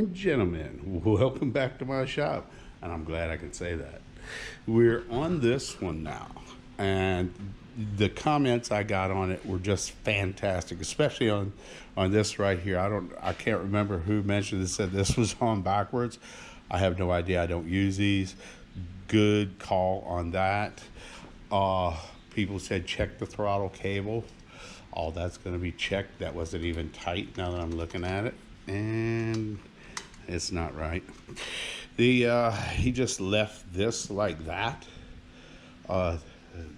and gentlemen, welcome back to my shop. And I'm glad I can say that. We're on this one now. And the comments I got on it were just fantastic, especially on this right here. I can't remember who mentioned this, said this was on backwards. I have no idea. I don't use these. Good call on that. People said check the throttle cable. All that's going to be checked. That wasn't even tight now that I'm looking at it. And it's not right. He just left this like that.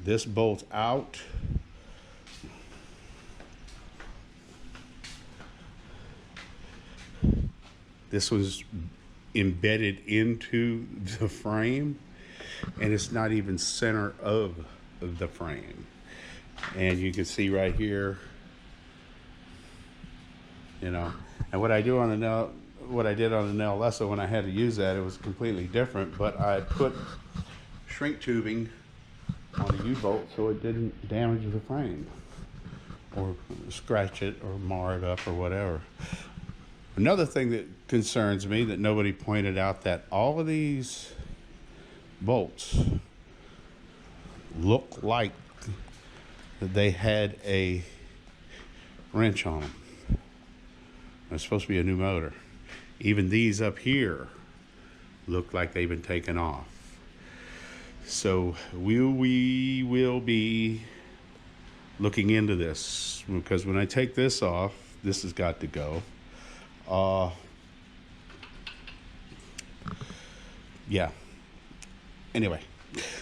This bolts out. This was embedded into the frame, and it's not even center of the frame. And you can see right here, and what I did on the nail lesson when I had to use that, it was completely different, but I put shrink tubing on the U-bolt so it didn't damage the frame or scratch it or mar it up or whatever. Another thing that concerns me that nobody pointed out, that all of these bolts look like they had a wrench on them. It's supposed to be a new motor. Even these up here look like they've been taken off. So we will be looking into this, because when I take this off, this has got to go. Yeah. Anyway,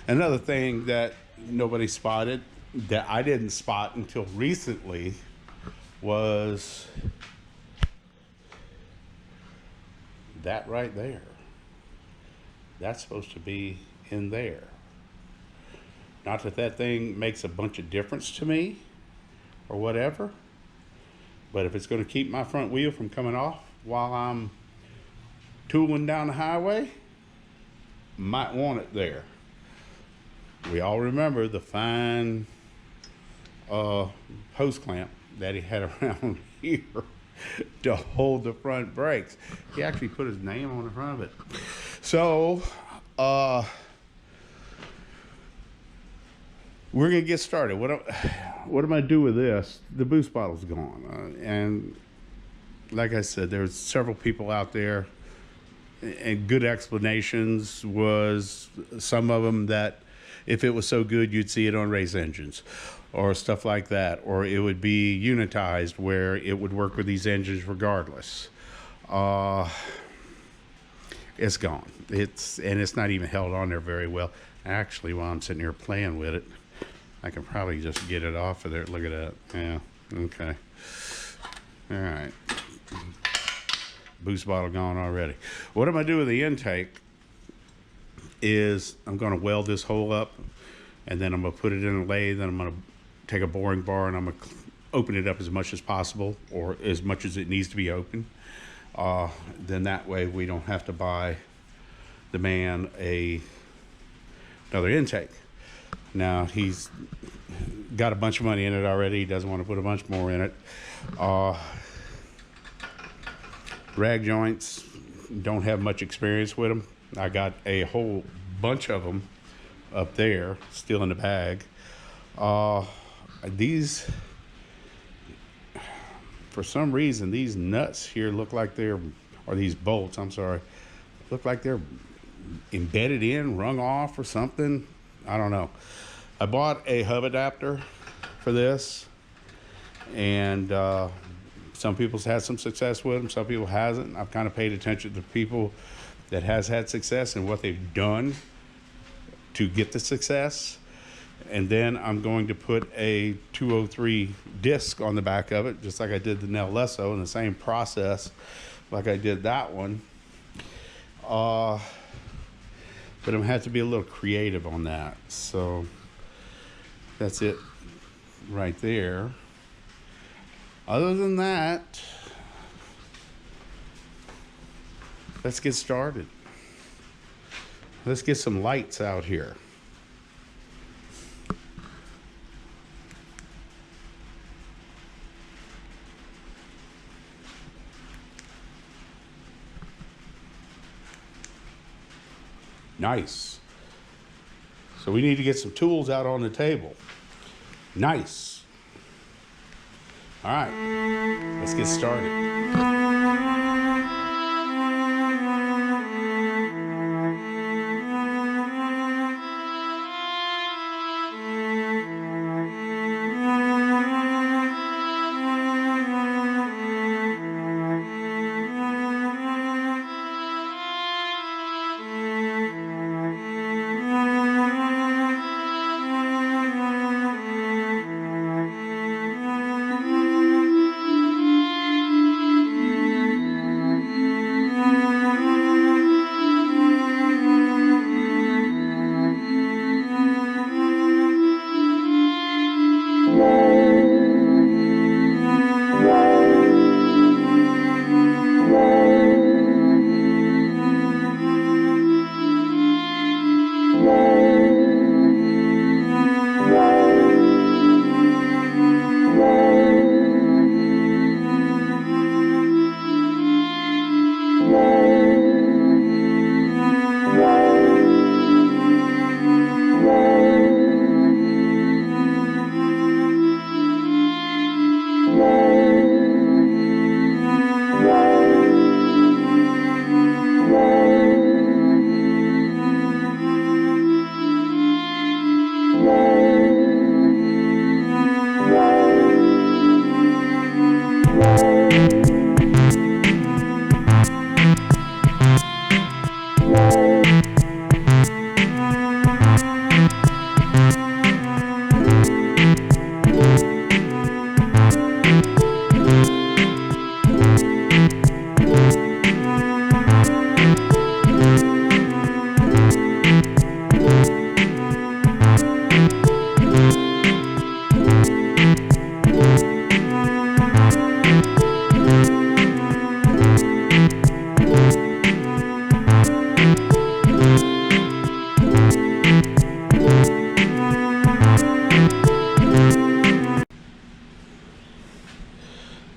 another thing that nobody spotted, that I didn't spot until recently, was that right there. That's supposed to be in there. Not that that thing makes a bunch of difference to me or whatever, but if it's going to keep my front wheel from coming off while I'm tooling down the highway, might want it there. We all remember the fine hose clamp that he had around here to hold the front brakes. He actually put his name on the front of it. So we're gonna get started. What am I do with this? The boost bottle's gone, and like I said, there's several people out there, and good explanations was some of them that if it was so good you'd see it on race engines or stuff like that, or it would be unitized where it would work with these engines regardless. It's gone. It's not even held on there very well. Actually, while I'm sitting here playing with it, I can probably just get it off of there. Look at that. Yeah, okay. All right. Boost bottle gone already. What I'm gonna do with the intake is I'm gonna weld this hole up, and then I'm gonna put it in a lathe, and I'm gonna take a boring bar and I'm gonna open it up as much as possible, or as much as it needs to be open. Then that way we don't have to buy the man another intake. Now he's got a bunch of money in it already. He doesn't want to put a bunch more in it. Rag joints, don't have much experience with them. I got a whole bunch of them up there still in the bag. These, for some reason, these nuts here look like or these bolts, I'm sorry, look like they're embedded in, rung off or something. I don't know. I bought a hub adapter for this, and some people's had some success with them, some people hasn't. I've kind of paid attention to people that has had success and what they've done to get the success. And then I'm going to put a 203 disc on the back of it, just like I did the Nel Lesso, in the same process like I did that one. But I'm gonna have to be a little creative on that. So that's it right there. Other than that, let's get started. Let's get some lights out here. Nice. So we need to get some tools out on the table. Nice. All right, let's get started.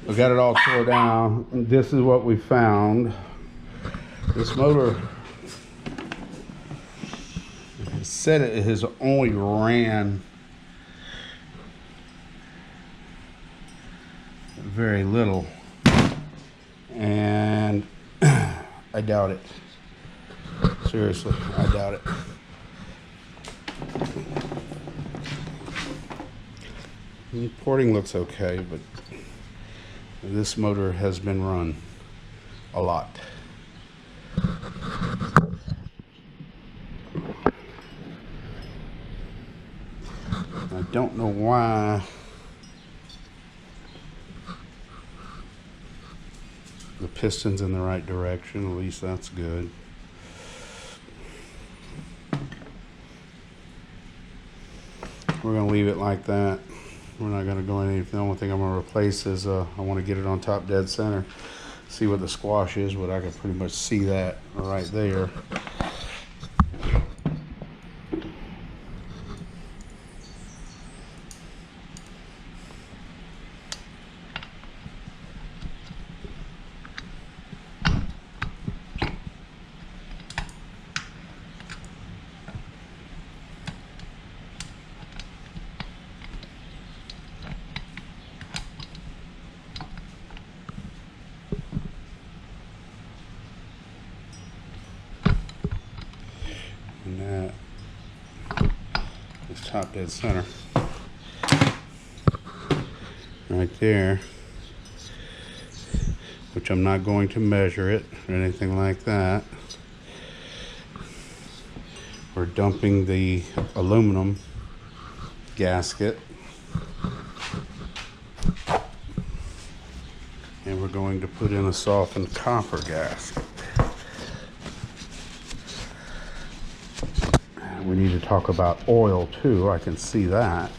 We got it all tore down. This is what we found. This motor said it has only ran very little, and I doubt it. Seriously, I doubt it. The porting looks okay, but this motor has been run a lot. I don't know why the piston's in the right direction. At least that's good. We're gonna leave it like that. We're not gonna go any. The only thing I'm gonna replace is I want to get it on top dead center. See what the squash is, but I can pretty much see that right there. And that is top dead center right there, which I'm not going to measure it or anything like that. We're dumping the aluminum gasket, and we're going to put in a softened copper gasket. We need to talk about oil too. I can see that.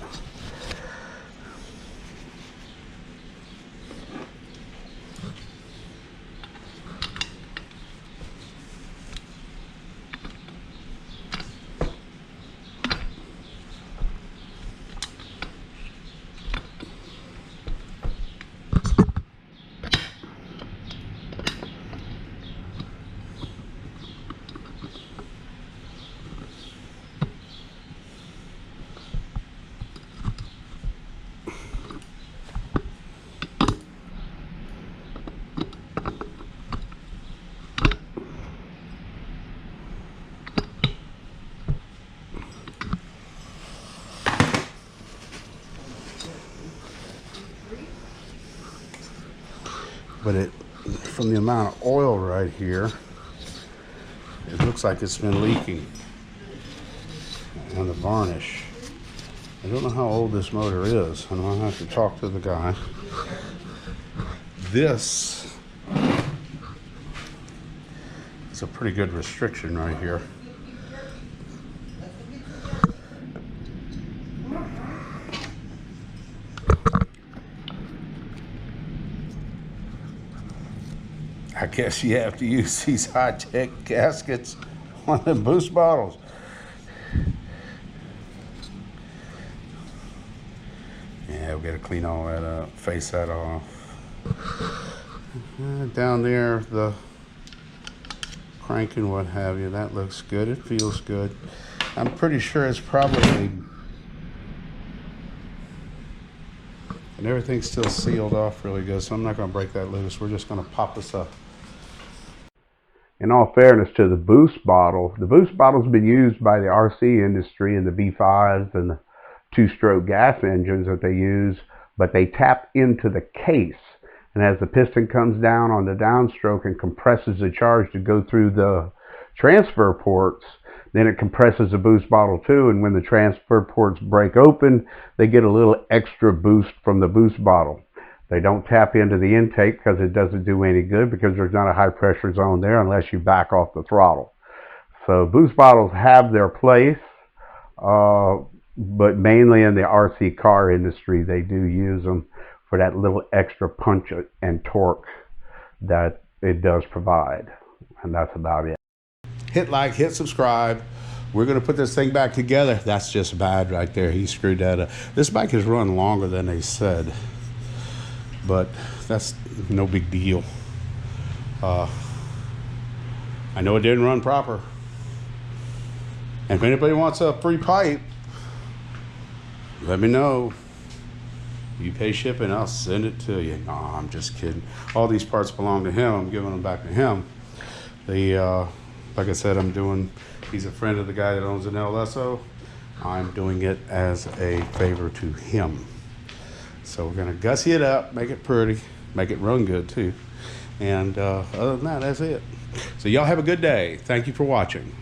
but from the amount of oil right here, it looks like it's been leaking on the varnish. I don't know how old this motor is, and I'll have to talk to the guy. This is a pretty good restriction right here. I guess you have to use these high-tech gaskets on the boost bottles. Yeah, we gotta clean all that up, face that off. Down there, the crank and what have you, that looks good. It feels good. I'm pretty sure it's probably, and everything's still sealed off really good, so I'm not gonna break that loose. We're just gonna pop this up. In all fairness to the boost bottle, the boost bottle's been used by the RC industry and the V5s and the two-stroke gas engines that they use, but they tap into the case. And as the piston comes down on the downstroke and compresses the charge to go through the transfer ports, then it compresses the boost bottle too, and when the transfer ports break open, they get a little extra boost from the boost bottle. They don't tap into the intake because it doesn't do any good, because there's not a high pressure zone there unless you back off the throttle. So boost bottles have their place, but mainly in the RC car industry, they do use them for that little extra punch and torque that it does provide. And that's about it. Hit like, hit subscribe. We're going to put this thing back together. That's just bad right there. He screwed that up. This bike has run longer than they said, but that's no big deal. I know it didn't run proper. And if anybody wants a free pipe, let me know. You pay shipping, I'll send it to you. No, I'm just kidding. All these parts belong to him. I'm giving them back to him. Like I said, he's a friend of the guy that owns an LSO. I'm doing it as a favor to him. So we're gonna gussy it up, make it pretty, make it run good too. And other than that, that's it. So y'all have a good day. Thank you for watching.